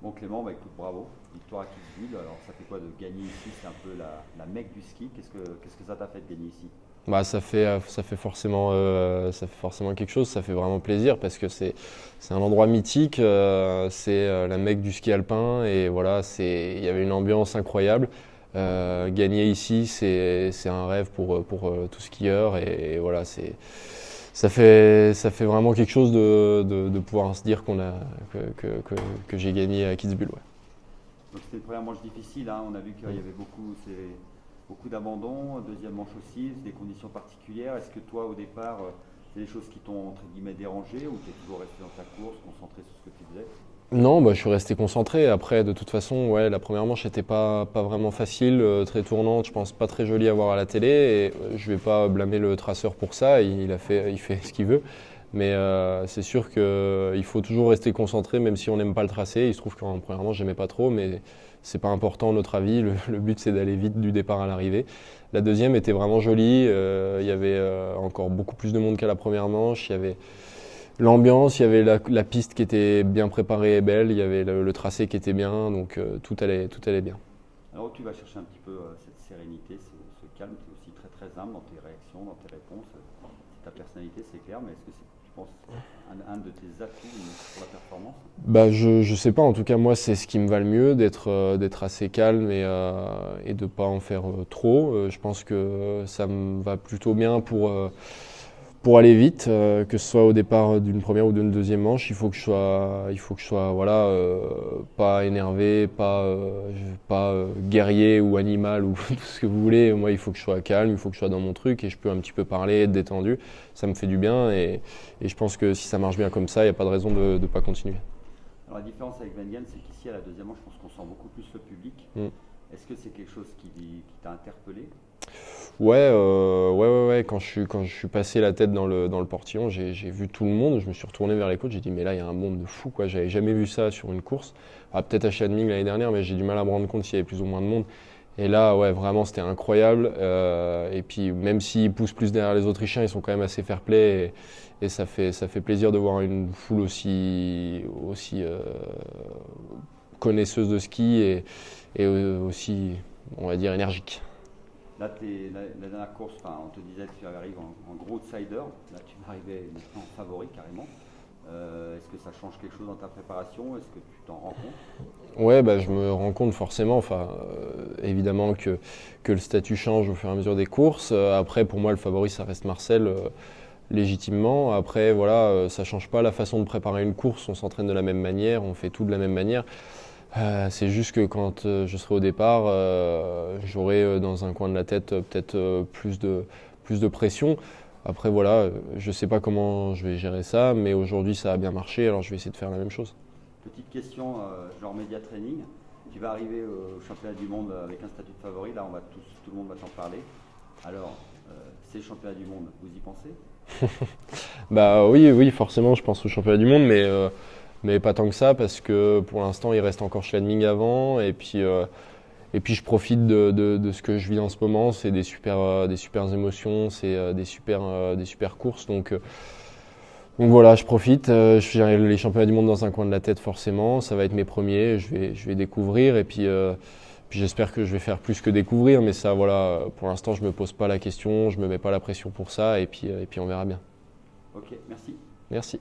Bon Clément, bah, écoute, bravo, victoire à Kitzbühel. Alors ça fait quoi de gagner ici? C'est un peu la Mecque du ski. Qu'est-ce que ça t'a fait de gagner ici? Bah, ça fait forcément quelque chose, ça fait vraiment plaisir parce que c'est un endroit mythique, c'est la Mecque du ski alpin et voilà, il y avait une ambiance incroyable. Gagner ici, c'est un rêve pour tout skieur et voilà, ça fait vraiment quelque chose de pouvoir se dire que j'ai gagné à Kitzbühel. Ouais. Donc c'était une première manche difficile, hein. On a vu qu'il y avait beaucoup d'abandon, deuxième manche aussi, c'est des conditions particulières. Est-ce que toi au départ, c'est des choses qui t'ont entre guillemets dérangé ou tu es toujours resté dans ta course, concentré sur ce que tu faisais? Non, bah, je suis resté concentré. Après, de toute façon, ouais, la première manche n'était pas vraiment facile, très tournante, je pense pas très jolie à voir à la télé. Et je vais pas blâmer le traceur pour ça, il fait ce qu'il veut. Mais c'est sûr qu'il faut toujours rester concentré, même si on n'aime pas le tracé. Il se trouve qu'en première manche, j'aimais pas trop, mais c'est pas important à notre avis. Le but, c'est d'aller vite du départ à l'arrivée. La deuxième était vraiment jolie. Il y avait encore beaucoup plus de monde qu'à la première manche. Il y avait l'ambiance, il y avait la piste qui était bien préparée et belle, il y avait le tracé qui était bien, donc tout allait bien. Alors où tu vas chercher un petit peu cette sérénité, ce calme, tu es aussi très très humble dans tes réactions, dans tes réponses. C'est ta personnalité, c'est clair, mais est-ce que c'est, tu penses, un de tes atouts pour la performance? Bah, je sais pas, en tout cas moi c'est ce qui me va le mieux, d'être assez calme et de pas en faire trop. Je pense que ça me va plutôt bien pour aller vite, que ce soit au départ d'une première ou d'une deuxième manche, il faut que je sois voilà, pas énervé, pas guerrier ou animal ou tout ce que vous voulez. Moi, il faut que je sois calme, il faut que je sois dans mon truc et je peux un petit peu parler, être détendu. Ça me fait du bien et je pense que si ça marche bien comme ça, il n'y a pas de raison de ne pas continuer. Alors la différence avec Wengen, c'est qu'ici à la deuxième manche, je pense qu'on sent beaucoup plus le public. Mm. Est-ce que c'est quelque chose qui t'a interpellé? Ouais, ouais. Quand je suis passé la tête dans le portillon, j'ai vu tout le monde. Je me suis retourné vers les coachs. J'ai dit, mais là, il y a un monde de fou, quoi. J'avais jamais vu ça sur une course. Ah, peut-être à Shadming l'année dernière, mais j'ai du mal à me rendre compte s'il y avait plus ou moins de monde. Et là, ouais, vraiment, c'était incroyable. Et puis, même s'ils poussent plus derrière les Autrichiens, ils sont quand même assez fair-play. Et ça fait plaisir de voir une foule aussi connaisseuse de ski et aussi, on va dire, énergique. Là, la dernière course, enfin, on te disait que tu arrives en gros outsider. Là, tu vas arriver maintenant en favori carrément. Est-ce que ça change quelque chose dans ta préparation? Est-ce que tu t'en rends compte? Ouais, bah, je me rends compte forcément, enfin, évidemment que le statut change au fur et à mesure des courses. Après, pour moi, le favori, ça reste Marcel, légitimement. Après, voilà, ça change pas la façon de préparer une course. On s'entraîne de la même manière, on fait tout de la même manière. C'est juste que quand je serai au départ, j'aurai dans un coin de la tête peut-être plus de pression. Après, voilà, je sais pas comment je vais gérer ça, mais aujourd'hui, ça a bien marché, alors je vais essayer de faire la même chose. Petite question, genre média training. Tu vas arriver au championnat du monde avec un statut de favori. Là, tout le monde va t'en parler. Alors, ces championnats du monde, vous y pensez? Bah oui, forcément, je pense au championnat du monde, mais pas tant que ça, parce que pour l'instant, il reste encore Schladming avant, et puis je profite de ce que je vis en ce moment, c'est des super émotions, c'est des super courses, donc voilà, je profite, j'ai les championnats du monde dans un coin de la tête forcément, ça va être mes premiers, je vais découvrir, puis j'espère que je vais faire plus que découvrir, mais ça voilà, pour l'instant je me pose pas la question, je me mets pas la pression pour ça, et puis on verra bien. Ok, merci. Merci.